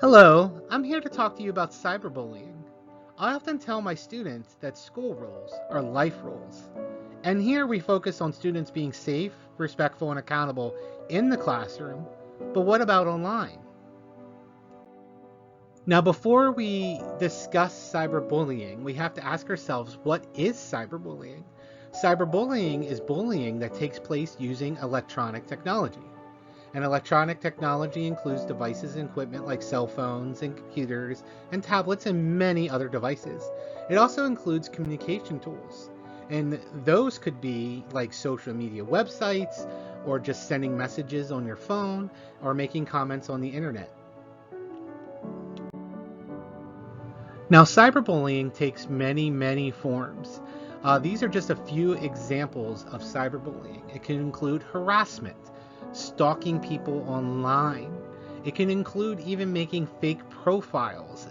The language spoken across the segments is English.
Hello, I'm here to talk to you about cyberbullying. I often tell my students that school rules are life rules. And here we focus on students being safe, respectful, and accountable in the classroom. But what about online? Now, before we discuss cyberbullying, we have to ask ourselves, what is cyberbullying? Cyberbullying is bullying that takes place using electronic technology. And electronic technology includes devices and equipment like cell phones and computers and tablets and many other devices. It also includes communication tools. And those could be like social media websites, or just sending messages on your phone, or making comments on the internet. Now, cyberbullying takes many forms. These are just a few examples of cyberbullying. It can include harassment, stalking people online. It can include even making fake profiles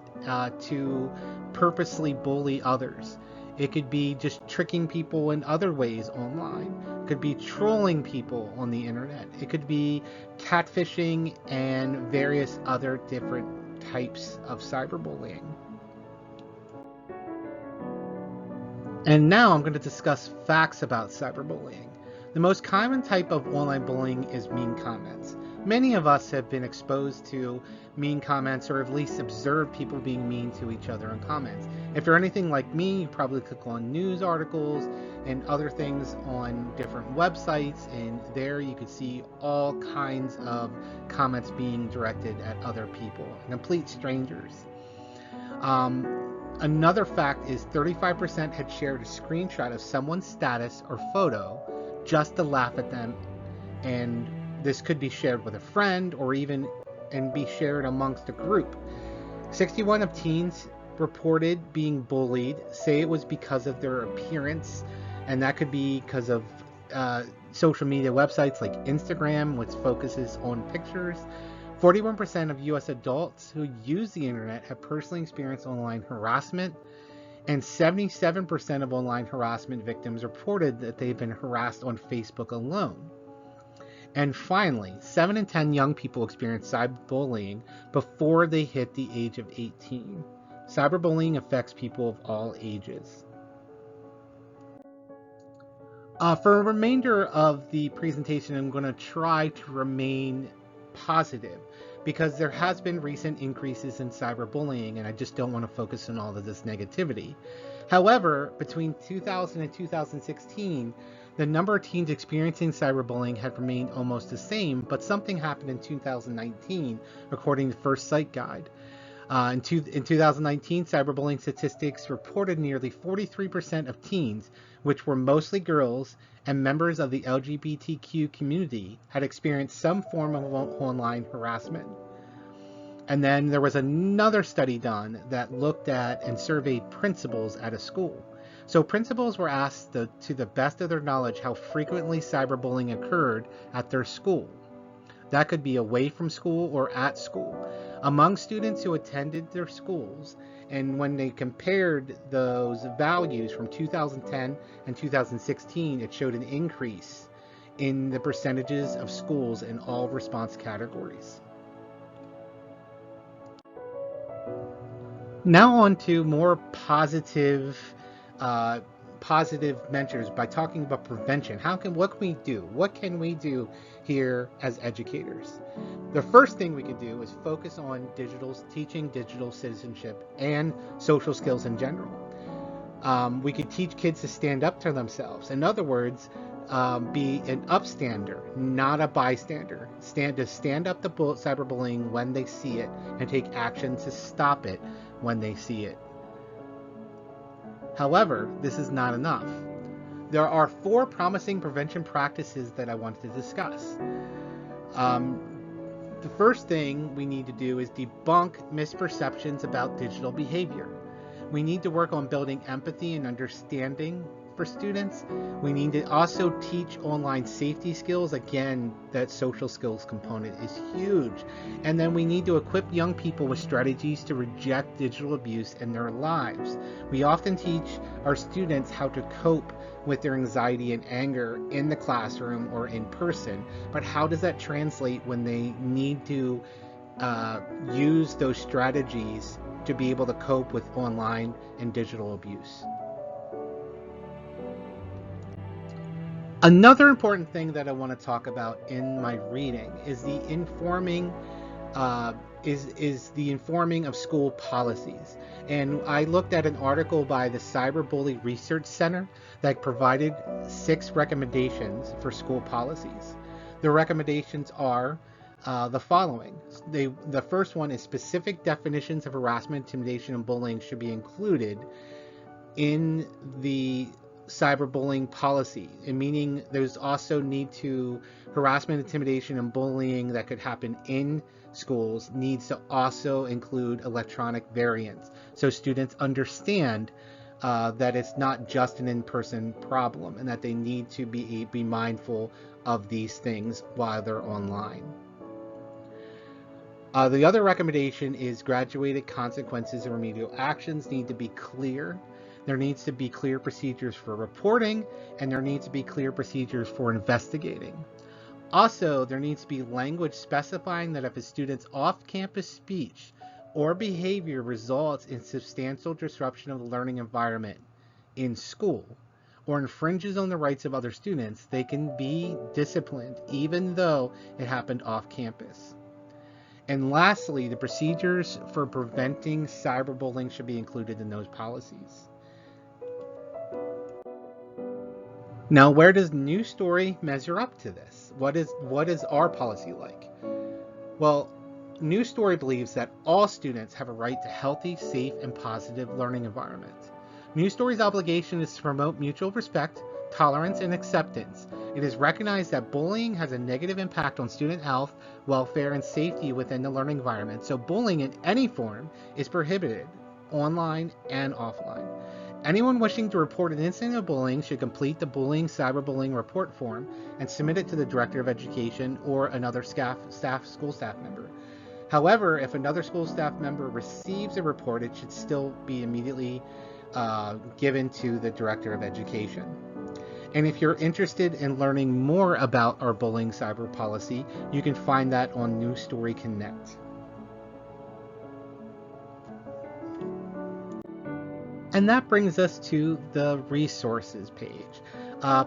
to purposely bully others. It could be just tricking people in other ways online. It could be trolling people on the internet. It could be catfishing and various other different types of cyberbullying. And now I'm going to discuss facts about cyberbullying. The most common type of online bullying is mean comments. Many of us have been exposed to mean comments, or at least observed people being mean to each other in comments. If you're anything like me, you probably click on news articles and other things on different websites, and there you could see all kinds of comments being directed at other people, complete strangers. Another fact is 35% had shared a screenshot of someone's status or photo just to laugh at them, and this could be shared with a friend or even and be shared amongst a group. 61 of teens reported being bullied say it was because of their appearance, and that could be because of social media websites like Instagram, which focuses on pictures. 41% of US adults who use the internet have personally experienced online harassment, and 77% of online harassment victims reported that they've been harassed on Facebook alone. And finally, 7 in 10 young people experience cyberbullying before they hit the age of 18. Cyberbullying affects people of all ages. For a remainder of the presentation, I'm going to try to remain positive, because there has been recent increases in cyberbullying, and I just don't want to focus on all of this negativity. However, between 2000 and 2016, the number of teens experiencing cyberbullying had remained almost the same, but something happened in 2019, according to First Sight Guide. In 2019, cyberbullying statistics reported nearly 43% of teens, which were mostly girls and members of the LGBTQ community, had experienced some form of online harassment. And then there was another study done that looked at and surveyed principals at a school. So principals were asked to the best of their knowledge how frequently cyberbullying occurred at their school. That could be away from school or at school. Among students who attended their schools, and when they compared those values from 2010 and 2016, it showed an increase in the percentages of schools in all response categories. Now on to more positive measures by talking about prevention. What can we do? What can we do here as educators? The first thing we could do is focus on teaching digital citizenship and social skills in general. We could teach kids to stand up to themselves. In other words, be an upstander, not a bystander. Stand up to cyberbullying when they see it, and take action to stop it when they see it. However, this is not enough. There are 4 promising prevention practices that I wanted to discuss. The first thing we need to do is debunk misperceptions about digital behavior. We need to work on building empathy and understanding for students. We need to also teach online safety skills. Again, that social skills component is huge. And then we need to equip young people with strategies to reject digital abuse in their lives. We often teach our students how to cope with their anxiety and anger in the classroom or in person, but how does that translate when they need to use those strategies to be able to cope with online and digital abuse. Another important thing that I want to talk about in my reading is the informing the informing of school policies. And I looked at an article by the Cyberbully Research Center that provided 6 recommendations for school policies. The recommendations are the following. The first one is specific definitions of harassment, intimidation, and bullying should be included in the cyberbullying policy, and meaning there's also need to harassment, intimidation, and bullying that could happen in schools needs to also include electronic variants, so students understand that it's not just an in-person problem and that they need to be mindful of these things while they're online. The other recommendation is graduated consequences and remedial actions need to be clear. There needs to be clear procedures for reporting, and there needs to be clear procedures for investigating. Also, there needs to be language specifying that if a student's off-campus speech or behavior results in substantial disruption of the learning environment in school or infringes on the rights of other students, they can be disciplined even though it happened off-campus. And lastly, the procedures for preventing cyberbullying should be included in those policies. Now, where does News Story measure up to this? What is our policy like? Well, News Story believes that all students have a right to healthy, safe, and positive learning environments. News Story's obligation is to promote mutual respect, tolerance, and acceptance. It is recognized that bullying has a negative impact on student health, welfare, and safety within the learning environment, so bullying in any form is prohibited, online and offline. Anyone wishing to report an incident of bullying should complete the bullying cyberbullying report form and submit it to the Director of Education or another school staff member. However, if another school staff member receives a report, it should still be immediately given to the Director of Education. And if you're interested in learning more about our bullying cyber policy, you can find that on News Story Connect. And that brings us to the resources page.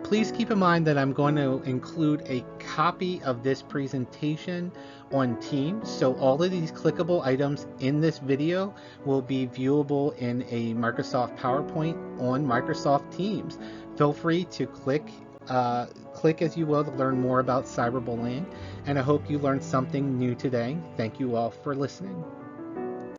Please keep in mind that I'm going to include a copy of this presentation on Teams, so all of these clickable items in this video will be viewable in a Microsoft PowerPoint on Microsoft Teams. Feel free to click as you will to learn more about cyberbullying, and I hope you learned something new today. Thank you all for listening.